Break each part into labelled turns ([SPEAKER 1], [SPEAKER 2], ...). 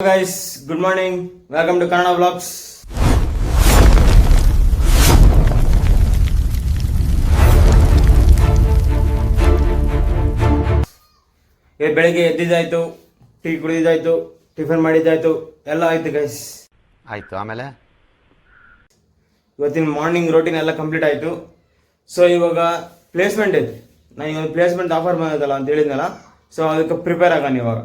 [SPEAKER 1] Guys, good morning. Welcome to Kannada Vlogs. ಬೆಳಿಗ್ಗೆ ಎದ್ದಿದ್ದಾಯ್ತು, tea ಕುಡಿದಿದ್ದಾಯ್ತು, tiffin ಮಾಡಿದ್ದಾಯ್ತು, ಎಲ್ಲ ಆಯ್ತು ಗೈಸ್.
[SPEAKER 2] ಆಯ್ತು. ಆಮೇಲೆ
[SPEAKER 1] ಇವತ್ತಿನ ಮಾರ್ನಿಂಗ್ ರೋಟೀನ್ ಎಲ್ಲ ಕಂಪ್ಲೀಟ್ ಆಯಿತು. ಸೊ ಇವಾಗ ಪ್ಲೇಸ್ಮೆಂಟ್ ಐತಿ. ನಾನು ಇವಾಗ ಪ್ಲೇಸ್ಮೆಂಟ್ ಆಫರ್ ಬಂದದಲ್ಲ ಅಂತ ಹೇಳಿದ್ನಲ್ಲ, ಸೊ ಅದಕ್ಕೆ ಪ್ರಿಪೇರ್ ಆಗೋಣ ಇವಾಗ.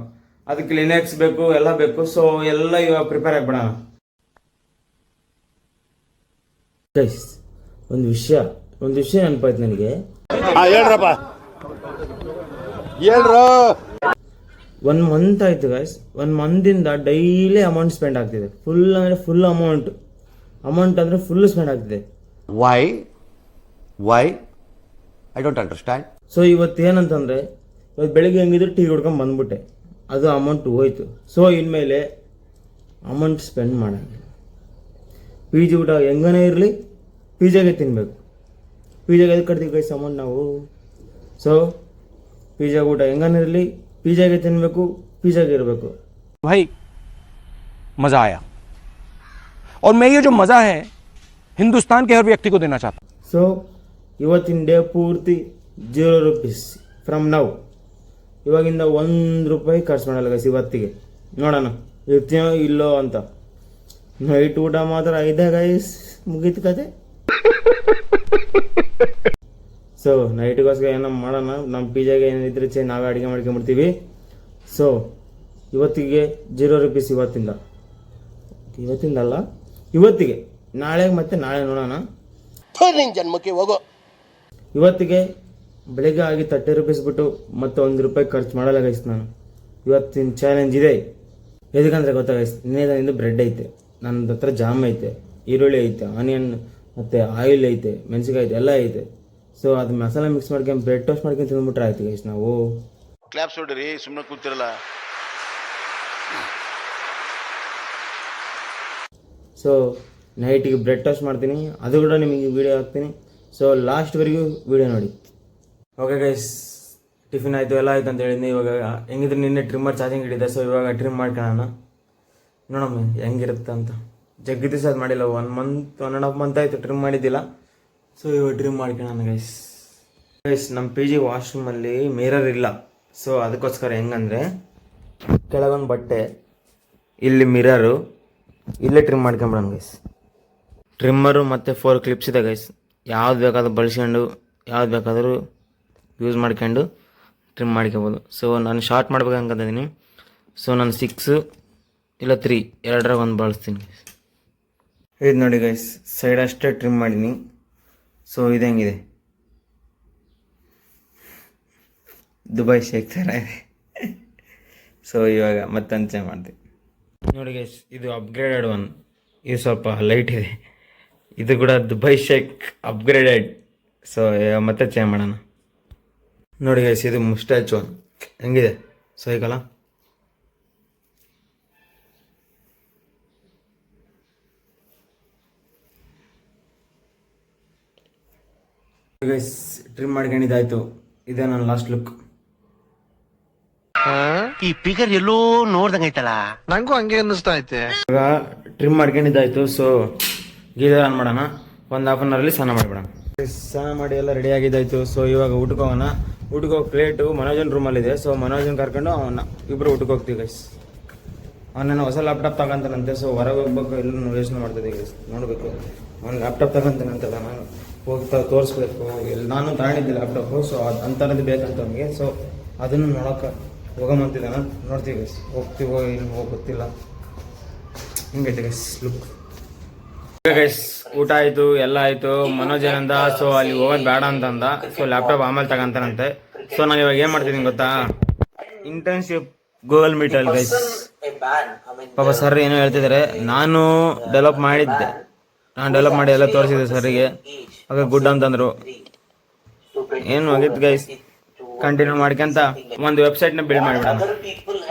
[SPEAKER 1] ಅದಕ್ಕೆ ಲಿನೆಕ್ಸ್ ಬೇಕು, ಎಲ್ಲ ಬೇಕು. ಸೊ ಎಲ್ಲ ಇವಾಗ ಪ್ರಿಪೇರ್ ಆಗಿಬಿಡೋಣ ಗೈಸ್. ಒಂದು ವಿಷಯ ನೆನಪಾಯ್ತು ನನಗೆ.
[SPEAKER 2] ಹೇಳ್ರಪ್ಪ, ಹೇಳ್ರ.
[SPEAKER 1] 1 ಮಂತ್ ಆಯ್ತು ಗೈಸ್. 1 ಮಂತಿಂದ ಡೈಲಿ ಅಮೌಂಟ್ ಸ್ಪೆಂಡ್ ಆಗ್ತಿದೆ. ಫುಲ್ ಅಮೌಂಟ್ ಅಂದರೆ ಫುಲ್ ಸ್ಪೆಂಡ್ ಆಗ್ತಿದೆ.
[SPEAKER 2] Why I don't understand.
[SPEAKER 1] So ಇವತ್ತು ಬೆಳಿಗ್ಗೆ ಹೆಂಗಿದ್ರು ಟೀ ಕುಡ್ಕೊಂಡು ಬಂದ್ಬಿಟ್ಟೆ, ಅದು ಅಮೌಂಟ್ ಹೋಯ್ತು. ಸೊ ಇನ್ಮೇಲೆ ಅಮೌಂಟ್ ಸ್ಪೆಂಡ್ ಮಾಡೋಂಗಿಲ್ಲ. ಪಿ ಜಿ ಊಟ ಹೆಂಗನೇ ಇರಲಿ, ಪಿಜ್ಜಾಗೆ ತಿನ್ನಬೇಕು. ಪಿಜ್ಜಾಗೆ ಎದಕ್ಕೆ ಕಟ್ತೀವಿ ಗೈಸ್ ಅಮೌಂಟ್ ನಾವು? ಸೊ ಪಿಜ್ಜಾ ಊಟ ಹೆಂಗನೇ ಇರಲಿ, ಪಿಜ್ಜಾಗೆ ತಿನ್ನಬೇಕು, ಪಿಜ್ಜಾಗೆ ಇರಬೇಕು.
[SPEAKER 3] भाई मज़ा आया और मैं ये जो मज़ा है हिंदुस्तान के हर व्यक्ति को देना चाहता हूँ.
[SPEAKER 1] ಸೊ ಇವತ್ತಿನ ಡೇ ಪೂರ್ತಿ 0 ರೂಪೀಸ್ ಫ್ರಮ್ ನೌ. ಇವಾಗಿಂದ 1 ರೂಪಾಯಿ ಖರ್ಚು ಮಾಡಲ್ಲ ಗೈಸ್ ಇವತ್ತಿಗೆ. ನೋಡೋಣ ಇರ್ತೀನೋ ಇಲ್ಲೋ ಅಂತ. ನೈಟ್ ಊಟ ಮಾತ್ರ ಇದೆ ಗೈಸ್, ಮುಗೀತು ಕತೆ. ಸೊ ನೈಟ್ಗೋಸ್ಕರ ಏನೋ ಮಾಡೋಣ. ನಮ್ಮ ಪಿಜ್ಜಾಗೆ ಏನಿದ್ರೆ ನಾವೇ ಅಡುಗೆ ಮಾಡ್ಕೊಂಬಿಡ್ತೀವಿ. ಸೊ ಇವತ್ತಿಗೆ 0 ರೂಪೀಸ್ ಇವತ್ತಿಂದಲ್ಲ, ಇವತ್ತಿಗೆ. ನಾಳೆಗೆ ಮತ್ತೆ ನಾಳೆ ನೋಡೋಣ.
[SPEAKER 2] ಜನ್ಮಕ್ಕೆ ಹೋಗೋ.
[SPEAKER 1] ಇವತ್ತಿಗೆ ಬೆಳಿಗ್ಗೆ ಆಗಿ 30 ರೂಪೀಸ್ ಬಿಟ್ಟು ಮತ್ತೆ 1 ರೂಪಾಯಿ ಖರ್ಚು ಮಾಡಲ್ಲ ಗೈಸ್ ನಾನು. ಇವತ್ತಿನ ಚಾಲೆಂಜ್ ಇದೆ. ಎದಕ್ಕಂದ್ರೆ ಗೊತ್ತಾ ಗೈಸ್, ಇನ್ನೇನಿಂದ ಬ್ರೆಡ್ ಐತೆ, ನನ್ನ ಹತ್ರ ಜಾಮ್ ಐತೆ, ಈರುಳ್ಳಿ ಐತೆ, ಆನಿಯನ್ ಮತ್ತು ಆಯಿಲ್ ಐತೆ, ಮೆಣಸಿಕಾಯಿ ಐತೆ, ಎಲ್ಲ ಐತೆ. ಸೊ ಅದು ಮಸಾಲ ಮಿಕ್ಸ್ ಮಾಡ್ಕೊಂಡು ಬ್ರೆಡ್ ಟೋಸ್ಟ್ ಮಾಡ್ಕೊಂಡು ತಿಂದ್ಬಿಟ್ರೆ ಆಯ್ತು ಗೈಸ್ ನಾವು.
[SPEAKER 2] ಕ್ಲಾಪ್ಸ್ ಹೊಡ್ರಿ, ಸುಮ್ಮನೆ ಕೂತಿರಲ್ಲ.
[SPEAKER 1] ಸೊ ನೈಟಿಗೆ ಬ್ರೆಡ್ ಟೋಸ್ಟ್ ಮಾಡ್ತೀನಿ, ಅದು ಕೂಡ ನಿಮಗೆ ವೀಡಿಯೋ ಹಾಕ್ತೀನಿ. ಸೊ ಲಾಸ್ಟ್ವರೆಗೂ ವೀಡಿಯೋ ನೋಡಿ. ಓಕೆ ಗೈಸ್, ಟಿಫಿನ್ ಆಯಿತು, ಎಲ್ಲ ಆಯಿತು ಅಂತ ಹೇಳಿದ್ನಿ. ಇವಾಗ ಹೆಂಗಿದ್ರೆ ನಿನ್ನೆ ಟ್ರಿಮ್ಮರ್ ಚಾರ್ಜಿಂಗ್ ಇಟ್ಟಿದ್ದೆ. ಸೊ ಇವಾಗ ಟ್ರಿಮ್ ಮಾಡ್ಕೊಳ್ಳೋಣ, ನೋಡಮ್ಮ ಹೆಂಗಿರುತ್ತೆ ಅಂತ. ಜಗ್ಗಿದ್ದು ಅದು ಮಾಡಿಲ್ಲ, 1.5 ಮಂತ್ ಆಯಿತು ಟ್ರಿಮ್ ಮಾಡಿದ್ದಿಲ್ಲ. ಸೊ ಇವಾಗ ಟ್ರಿಮ್ ಮಾಡ್ಕೊಳ್ಳೋಣ ಗೈಸ್. ನಮ್ಮ ಪಿ ಜಿ ವಾಶ್ರೂಮಲ್ಲಿ ಮಿರರ್ ಇಲ್ಲ. ಸೊ ಅದಕ್ಕೋಸ್ಕರ ಹೆಂಗಂದರೆ, ಕೆಳಗೊಂದು ಬಟ್ಟೆ, ಇಲ್ಲಿ ಮಿರರು, ಇಲ್ಲೇ ಟ್ರಿಮ್ ಮಾಡ್ಕೊಂಬಿಡೋಣ ಗೈಸ್. ಟ್ರಿಮ್ಮರು ಮತ್ತು 4 ಕ್ಲಿಪ್ಸ್ ಇದೆ ಗೈಸ್. ಯಾವ್ದು ಬೇಕಾದ್ರೂ ಬಳಸ್ಕೊಂಡು, ಯಾವ್ದು ಬೇಕಾದರೂ ಯೂಸ್ ಮಾಡ್ಕೊಂಡು ಟ್ರಿಮ್ ಮಾಡ್ಕೊಬೋದು. ಸೊ ನಾನು ಶಾರ್ಟ್ ಮಾಡ್ಬೇಕು ಅನ್ಕೊಂಡಿದ್ದೀನಿ. ಸೊ ನಾನು 6 ಇಲ್ಲ 3 ಎರಡರಾಗ ಒಂದು ಬಳಸ್ತೀನಿ ಗೈಸ್. ಇದು ನೋಡಿ ಗೈಸ್, ಸೈಡ್ ಅಷ್ಟೇ ಟ್ರಿಮ್ ಮಾಡೀನಿ. ಸೊ ಇದು ಹೆಂಗಿದೆ, ದುಬೈ ಶೇಕ್ ಥರ ಇದೆ. ಸೊ ಇವಾಗ ಮತ್ತೊಂದು ಚೇಂಜ್ ಮಾಡ್ತೀನಿ ನೋಡಿ ಗೈಸ್. ಇದು ಅಪ್ಗ್ರೇಡೆಡ್ ಒನ್, ಇದು ಸ್ವಲ್ಪ ಲೈಟ್ ಇದೆ. ಇದು ಕೂಡ ದುಬೈ ಶೇಕ್ ಅಪ್ಗ್ರೇಡೆಡ್. ಸೊ ಮತ್ತೆ ಚೇಂಜ್ ಮಾಡೋಣ ನೋಡಿ ಗೈಸ್. ಇದು ಮುಸ್ಟಾಚ್ ಒನ್ ಹೆಂಗಿದೆ, ಸೈಕಲ್ಲ. Guys trim ಮಾಡ್ಕೊಂಡಿದ್ದಾಯ್ತು. ಇದೇ ನನ್ನ ಲಾಸ್ಟ್ ಲುಕ್.
[SPEAKER 4] ಈ ಪಿಗರ್ ಎಲ್ಲೋ ನೋಡ್ದಂಗೈತಲ್ಲ, ನಂಗೂ ಹಂಗೆ ಅನ್ನಿಸ್ತಾ ಐತೆ.
[SPEAKER 1] ಇವಾಗ ಟ್ರಿಮ್ ಮಾಡ್ಕೊಂಡಿದ್ದಾಯ್ತು. ಸೊ ಗೀಸರ್ ಆನ್ ಮಾಡೋಣ, ಒಂದು ಹಾಫ್ ಆನ್ ಅವರಲ್ಲಿ ಸ್ನಾನ ಮಾಡಿಬಿಡೋಣ. ಸ್ನಾನ ಮಾಡಿ ಎಲ್ಲ ರೆಡಿ ಆಗಿದ್ದಾಯ್ತು. ಸೊ ಇವಾಗ ಊಟಕ್ಕೆ ಹೋಗೋಣ. ಊಟಕ್ಕೆ ಹೋಗಿ ಪ್ಲೇಟು ಮನೋಜನ್ ರೂಮಲ್ಲಿದೆ. ಸೊ ಮನೋಜನ್ ಕರ್ಕೊಂಡು ಅವನ್ನ ಇಬ್ಬರು ಊಟಕ್ಕೆ ಹೋಗ್ತೀವಿ ಗೈಸ್. ಅವನೇನೋ ಹೊಸ ಲ್ಯಾಪ್ಟಾಪ್ ತಗೊಂತಾನಂತೆ. ಸೊ ಹೊರಗೆ ಹೋಗ್ಬೇಕು, ಎಲ್ಲ ಯೋಚನೆ ಮಾಡ್ತಿದ್ದೆ ಗೈಸ್, ನೋಡಬೇಕು. ಅವ್ನು ಲ್ಯಾಪ್ಟಾಪ್ ತಗೊಂತಾನಂತಲ್ಲ, ನಾನು ಹೋಗಿ ತೋರಿಸ್ಬೇಕು. ನಾನು ತಗೊಂಡಿದ್ದೆ ಲ್ಯಾಪ್ಟಾಪು. ಸೊ ಅದು ಅಂಥದ್ದು ಬೇಕಂತ ಅವನಿಗೆ. ಸೊ ಅದನ್ನು ನೋಡೋಕೆ ಹೋಗಂತಿದ್ದಾನ, ನೋಡ್ತೀವಿ ಗೈಸ್. ಹೋಗ್ತೀವೋ ಏನು ಗೊತ್ತಿಲ್ಲ. ಹಿಂಗೈತೆ ಗೈಸ್ ಲುಕ್. ಗೈಸ್ ಊಟ ಆಯಿತು, ಎಲ್ಲ ಆಯಿತು. ಮನೋಜ್ ಏನಂದ, ಸೊ ಅಲ್ಲಿ ಹೋಗೋದು ಬೇಡ ಅಂತಂದ. ಸೊ ಲ್ಯಾಪ್ಟಾಪ್ ಆಮೇಲೆ ತಗೊಂತಾನಂತೆ. ಸೊ ನಾನು ಇವಾಗ ಏನು ಮಾಡ್ತಿದ್ದೀನಿ ಗೊತ್ತಾ, ಇಂಟರ್ನ್ಶಿಪ್ ಗೂಗಲ್ ಮೀಟಲ್ಲಿ ಗೈಸ್. ಪಾಪ ಸರ್ ಏನೋ ಹೇಳ್ತಿದ್ದಾರೆ. ನಾನು ಡೆವಲಪ್ ಮಾಡಿ ಎಲ್ಲ ತೋರಿಸಿದೆ ಸರ್ರಿಗೆ. ಆಗ ಗುಡ್ ಅಂತಂದರು. ಏನು ಆಗಿತ್ತು ಗೈಸ್, ಕಂಟಿನ್ಯೂ ಮಾಡ್ಕೊಂತ ಒಂದು ವೆಬ್ಸೈಟ್ನ ಬಿಲ್ಡ್ ಮಾಡಿಬಿಡೋಣ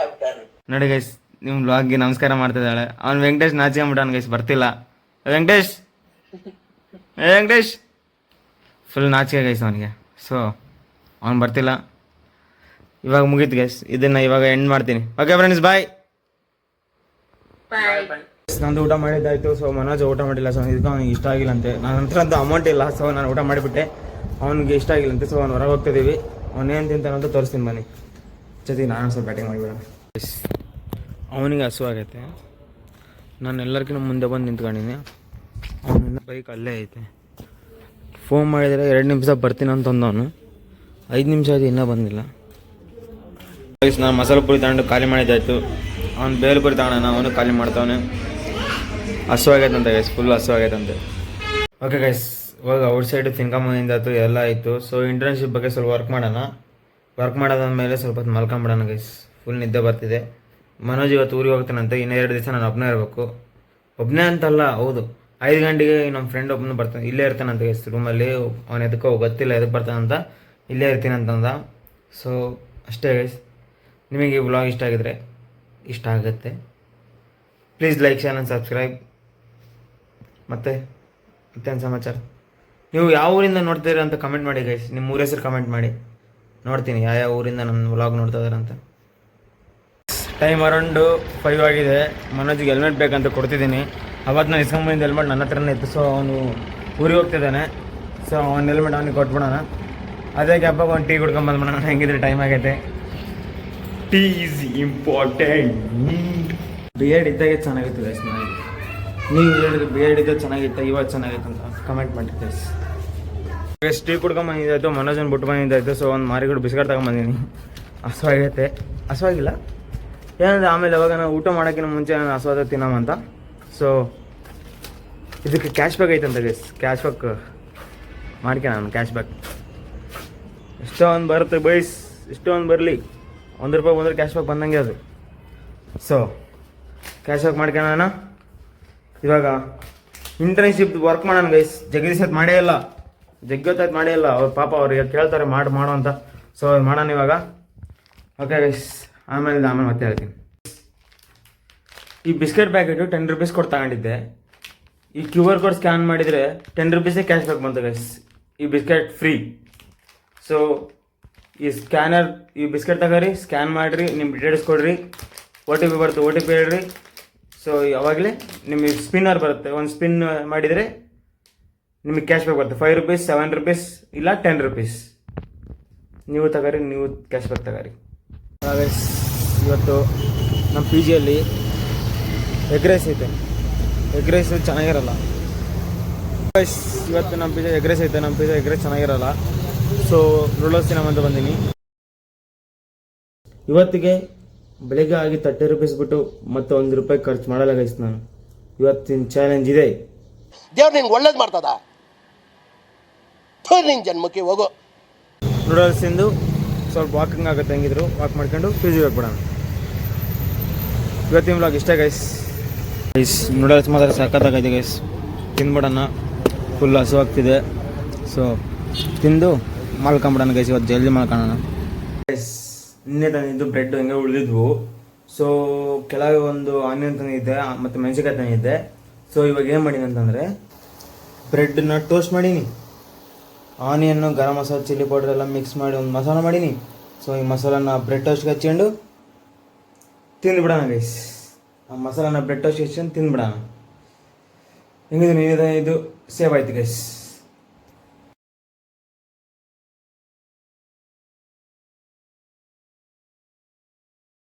[SPEAKER 1] ನೋಡಿ ಗೈಸ್. ನಿಮ್ಮ ಬ್ಲಾಗ್ಗೆ ನಮಸ್ಕಾರ ಮಾಡ್ತಿದ್ದಾಳೆ. ಅವ್ನು ವೆಂಕಟೇಶ್ ನಾಚಿಕೊಂಬಿಟ್ಟಾನ ಗೈಸ್, ಬರ್ತಿಲ್ಲ. ವೆಂಕಟೇಶ್ ಫುಲ್ ನಾಚಿಕೆ ಗೈಸ್ ಅವನಿಗೆ. ಸೊ ಅವ್ನು ಬರ್ತಿಲ್ಲ. ಇವಾಗ ಮುಗೀತು ಗೈಸ್, ಇದನ್ನು ಇವಾಗ ಎಂಡ್ ಮಾಡ್ತೀನಿ. ಓಕೆ ಫ್ರೆಂಡ್ಸ್, ಬಾಯ್. ನಂದು ಊಟ ಮಾಡಿದ್ದಾಯಿತು. ಸೊ ಮನೋಜ್ ಊಟ ಮಾಡಿಲ್ಲ. ಸೊ ಇದಕ್ಕೆ ಅವ್ನಿಗೆ ಇಷ್ಟ ಆಗಿಲ್ಲಂತೆ. ನನ್ನ ಹತ್ರ ಅಂತೂ ಅಮೌಂಟ್ ಇಲ್ಲ. ಸೊ ನಾನು ಊಟ ಮಾಡಿಬಿಟ್ಟೆ. ಅವ್ನಿಗೆ ಇಷ್ಟ ಆಗಿಲ್ಲಂತೆ. ಸೊ ಅವ್ನು ಹೊರಗೆ ಹೋಗ್ತಿದ್ದೀವಿ. ಅವನೇನು ತಿಂತಾನೆ ಅಂತ ತೋರಿಸ್ತೀನಿ ಬನ್ನಿ. ಜೊತೆಗೆ ನಾನು ಸ್ವಲ್ಪ ಬ್ಯಾಟಿಂಗ್ ಮಾಡಿಬಿಡೋಣ. ಅವನಿಗೆ ಹಸು ಆಗೈತೆ. ನಾನು ಎಲ್ಲರಿಗಿಂತ ಮುಂದೆ ಬಂದು ನಿಂತ್ಕೊಂಡಿನಿ. ಅವನಿಂದ ಬೈಕ್ ಅಲ್ಲೇ ಐತೆ. ಫೋನ್ ಮಾಡಿದರೆ 2 ನಿಮಿಷ ಬರ್ತೀನಿ ಅಂತಂದು ಅವನು. 5 ನಿಮಿಷ ಆಯ್ತು ಇನ್ನೂ ಬಂದಿಲ್ಲ. ನಾನು ಮಸಾಲೆ ಪುರಿ ತಗೊಂಡು ಖಾಲಿ ಮಾಡಿದ್ದಾಯಿತು. ಅವ್ನು ಬೇರೆ ಪುರಿ ತಗೋಣ, ಅವನು ಖಾಲಿ ಮಾಡ್ತಾವನೆ. ಹಸು ಆಗೈತಂತೆ ಗೈಸ್, ಫುಲ್ ಹಸು ಆಗೈತಂತೆ. ಓಕೆ ಗೈಸ್, ಇವಾಗ ಔಟ್ ಸೈಡು ತಿನ್ಕೊಂಬಂದಾಯ್ತು, ಎಲ್ಲ ಆಯಿತು. ಸೊ ಇಂಟರ್ನ್ಶಿಪ್ ಬಗ್ಗೆ ಸ್ವಲ್ಪ ವರ್ಕ್ ಮಾಡೋಣ. ವರ್ಕ್ ಮಾಡೋದಾದ್ಮೇಲೆ ಸ್ವಲ್ಪ ಹೊತ್ತು ಮಲ್ಕೊಂಬಿಡೋಣ ಗೈಸ್. ಫುಲ್ ನಿದ್ದೆ ಬರ್ತಿದೆ. ಮನೋಜ್ ಇವತ್ತು ಊರಿಗೆ ಹೋಗ್ತಾನಂತೆ. ಇನ್ನೂ 2 ದಿವಸ ನಾನು ಒಬ್ಬನೇ ಇರಬೇಕು. ಒಬ್ಬನೇ ಅಂತಲ್ಲ, ಹೌದು 5 ಗಂಟೆಗೆ ನಮ್ಮ ಫ್ರೆಂಡ್ ಒಬ್ಬನು ಬರ್ತಾನೆ. ಇಲ್ಲೇ ಇರ್ತಾನಂತ ಗೈಸ್ ರೂಮಲ್ಲಿ. ಅವನು ಎದಕ್ಕೋ ಗೊತ್ತಿಲ್ಲ ಎದಕ್ಕೆ ಬರ್ತಾನಂತ. ಇಲ್ಲೇ ಇರ್ತೀನಿ ಅಂತಂದ. ಸೊ ಅಷ್ಟೇ ಗೈಸ್. ನಿಮಗೆ ಈ ವ್ಲಾಗ್ ಇಷ್ಟ ಆಗಿದ್ರೆ, ಇಷ್ಟ ಆಗುತ್ತೆ, please like, share and subscribe. ಮತ್ತೇನು ಸಮಾಚಾರ? ನೀವು ಯಾವ ಊರಿಂದ ನೋಡ್ತೀರ ಅಂತ ಕಮೆಂಟ್ ಮಾಡಿ ಗೈಸ್. ನಿಮ್ಮ ಊರ ಹೆಸರು ಕಮೆಂಟ್ ಮಾಡಿ, ನೋಡ್ತೀನಿ ಯಾವ ಊರಿಂದ ನನ್ನ ವ್ಲಾಗ್ ನೋಡ್ತಾ ಇದ್ದಾರೆ ಅಂತ. ಟೈಮ್ ಅರೌಂಡು 5 ಆಗಿದೆ. ಮನೋಜಿಗೆ ಹೆಲ್ಮೆಟ್ ಬೇಕಂತ ಕೊಡ್ತಿದ್ದೀನಿ. ಅವತ್ತು ನಾನು ಇಸ್ಕೊಂಬಂದಿದ್ದು ಹೆಲ್ಮೆಟ್ ನನ್ನ ಹತ್ರನೇ ಇತ್ತು. ಸೊ ಅವನು ಊರಿಗೆ ಹೋಗ್ತಿದ್ದಾನೆ. ಸೊ ಅವ್ನ ಹೆಲ್ಮೆಟ್ ಅವನಿಗೆ ಕೊಟ್ಬಿಡೋಣ. ಅದೇ ಗ್ಯಾಪಾಗ ಒಂದು ಟೀ ಕುಡ್ಕೊಂಬಂದ್ಬಿಡೋಣ. ಹೆಂಗಿದ್ರೆ ಟೈಮ್ ಆಗೈತೆ. Tea is important. B Ed ಇದ್ದಾಗೆ ಚೆನ್ನಾಗಿತ್ತು ಗೈಸ್. ನನಗೆ ನೀವು ಹೇಳಿದ್ರೆ ಬಿ ಎಡ್ ಇದ್ದಾಗ ಚೆನ್ನಾಗಿತ್ತು, ಇವಾಗ ಚೆನ್ನಾಗಿತ್ತು ಅಂತ ಕಮೆಂಟ್ ಮಾಡಿ ಗೈಸ್. ಟೀ ಕುಡ್ಕೊಂಬಂದಿದ್ದಾಯಿತು. ಮನೋಜನ್ ಬಿಟ್ಟು ಬಂದಿದ್ದಾಯಿತು. ಸೊ ಒಂದು ಮಾರಿಗಳು ಬಿಸ್ಕಟ್ ತಗೊಂಬಂದಿನಿ. ಹಸುವಾಗೈತೆ. ಹಸುವಾಗಿಲ್ಲ ಏನಂದರೆ ಆಮೇಲೆ ಅವಾಗ ನಾವು ಊಟ ಮಾಡೋಕ್ಕಿಂತ ಮುಂಚೆ ನಾನು ಹಸುವಾದ ತಿನ್ನೋವಂತ. ಸೊ ಇದಕ್ಕೆ ಕ್ಯಾಶ್ ಬ್ಯಾಕ್ ಐತಂತ ಗೈಸ್. ಕ್ಯಾಶ್ ಬ್ಯಾಕ್ ಮಾಡ್ಕೊಳ್ಳೋಣ. ಕ್ಯಾಶ್ ಬ್ಯಾಕ್ ಎಷ್ಟೋ ಒಂದು ಬರುತ್ತೆ ಬೈಸ್, ಎಷ್ಟೋ ಒಂದು ಬರಲಿ. ₹1 ಬಂದರೆ ಕ್ಯಾಶ್ ಬ್ಯಾಕ್ ಬಂದಂಗೆ ಅದು. ಸೊ ಕ್ಯಾಶ್ ಬ್ಯಾಕ್ ಮಾಡ್ಕೊಳ್ಳೋಣ. ಇವಾಗ ಇಂಟರ್ನ್ಶಿಪ್ ವರ್ಕ್ ಮಾಡೋಣ ಗೈಸ್. ಜಗದೀಶ್ ಅದು ಮಾಡೇ ಇಲ್ಲ, ಜಗ್ಗೊತ್ತಾಯ್ತು ಮಾಡೇ ಇಲ್ಲ. ಅವ್ರು ಪಾಪ ಅವ್ರಿಗೆ ಕೇಳ್ತಾರೆ ಮಾಡೋ ಅಂತ. ಸೊ ಮಾಡೋಣ ಇವಾಗ. ಓಕೆ ಗೈಸ್, ಆಮೇಲೆ ಮತ್ತೆ ಹೇಳ್ತೀನಿ. ಈ ಬಿಸ್ಕೆಟ್ ಪ್ಯಾಕೆಟು ₹10 ಕೊಟ್ಟು ತಗೊಂಡಿದ್ದೆ. ಈ QR ಕೋಡ್ ಸ್ಕ್ಯಾನ್ ಮಾಡಿದರೆ ₹10 ಕ್ಯಾಶ್ ಬ್ಯಾಕ್ ಬಂತು ಗೈಸ್. ಈ ಬಿಸ್ಕೆಟ್ ಫ್ರೀ. ಸೊ ಈ ಸ್ಕ್ಯಾನರ್, ಈ ಬಿಸ್ಕೆಟ್ ತಗೋರಿ, ಸ್ಕ್ಯಾನ್ ಮಾಡಿರಿ, ನಿಮ್ಮ ಡೀಟೇಲ್ಸ್ ಕೊಡ್ರಿ, OTP ಬರುತ್ತೆ, OTP ಹೇಳ್ರಿ. ಸೊ ಯಾವಾಗಲೇ ನಿಮಗೆ ಸ್ಪಿನ್ನರ್ ಬರುತ್ತೆ. ಒಂದು ಸ್ಪಿನ್ ಮಾಡಿದರೆ ನಿಮಗೆ ಕ್ಯಾಶ್ ಬ್ಯಾಕ್ ಬರುತ್ತೆ. ₹5, ₹7 ಇಲ್ಲ ₹10. ನೀವು ತಗೋರಿ, ನೀವು ಕ್ಯಾಶ್ ಬ್ಯಾಕ್ ತಗೋರಿ. ಇವತ್ತು ನಮ್ಮ ಪಿ ಜಿಯಲ್ಲಿ ಎಗ್ ರೈಸ್ ಐತೆ. ಎಗ್ ರೈಸ್ ಚೆನ್ನಾಗಿರಲ್ಲ ಗೈಸ್. ಇವತ್ತು ನಮ್ಮ ಪಿಜ್ಜಾ ಎಗ್ ರೈಸ್ ಐತೆ. ನಮ್ಮ ಪಿಜ್ಜಾ ಎಗ್ ರೈಸ್ ಚೆನ್ನಾಗಿರಲ್ಲ. ಸೊ ನೂಡಲ್ಸ್ ತಿನ್ನೋಂತ ಬಂದೀನಿ. ಇವತ್ತಿಗೆ ಬೆಳಿಗ್ಗೆ ಆಗಿ ₹30 ಬಿಟ್ಟು ಮತ್ತೆ ₹1 ಖರ್ಚು ಮಾಡಲ್ಲ ಗೈಸ್. ನಾನು ಇವತ್ತಿನ ಚಾಲೆಂಜ್ ಇದೆ.
[SPEAKER 2] ದೇವ್ರು ನಿನ್ಗೆ ಒಳ್ಳೇದು ಮಾಡ್ತದ. ನಿನ್ನ ಜನ್ಮಕ್ಕೆ ಹೋಗೋ.
[SPEAKER 1] ನೂಡಲ್ಸ್ ತಿಂದು ಸ್ವಲ್ಪ ವಾಕಿಂಗ್ ಆಗುತ್ತೆ. ಹೆಂಗಿದ್ರು ವಾಕ್ ಮಾಡ್ಕೊಂಡು ಪಿ.ಜಿಗೆ ಹೋಗ್ಬಿಡೋಣ. ಇವತ್ತಿನ ವ್ಲಾಗ್ ಇಷ್ಟ ಗೈಸ್. ನೂಡಲ್ಸ್ ಮಾತ್ರ ಸಖತ್ತಾಗೈತೆ ಗೈಸ್. ತಿಂದ್ಬಿಡೋಣ. ಫುಲ್ ಹಸುವಾಗ್ತಿದೆ. ಸೊ ತಿಂದು ಮಲ್ಕೊಂಬಿಡೋಣ ಗೈಸ್. ಇವತ್ತು ಜಲ್ದಿ ಮಲ್ಕೊಳ್ಳೋಣ ಗೈಸ್. ನಿನ್ನೆ ತಂದಿದ್ದು ಬ್ರೆಡ್ ಹಿಂಗೆ ಉಳಿದಿದ್ವು. ಸೊ ಕೆಳಗೆ ಒಂದು ಆನಿಯನ್ ತಂದಿದ್ದೆ ಮತ್ತು ಮೆಣಸಿನ್ಕಾಯಿ ತಂದಿದ್ದೆ. ಸೊ ಇವಾಗ ಏನು ಮಾಡೀನಿ ಅಂತಂದರೆ ಬ್ರೆಡ್ನ ಟೋಸ್ಟ್ ಮಾಡೀನಿ. Onion, garam masala, chilli powder ಎಲ್ಲ ಮಿಕ್ಸ್ ಮಾಡಿ ಒಂದು ಮಸಾಲ ಮಾಡೀನಿ. ಸೊ ಈ ಮಸಾಲನ ಬ್ರೆಡ್ ಟೋಸ್ಟ್ಗೆ ಹಚ್ಕೊಂಡು ತಿಂದುಬಿಡೋಣ ಗೈಸ್. ಆ ಮಸಾಲನ ಬ್ರೆಡ್ ಟೋಸ್ಟ್ಗೆ ಹಚ್ಕೊಂಡು ತಿಂದುಬಿಡೋಣ. ಹೆಂಗಿದೆ ಇದು ಸೇವ್ ಆಯ್ತು ಗೈಸ್.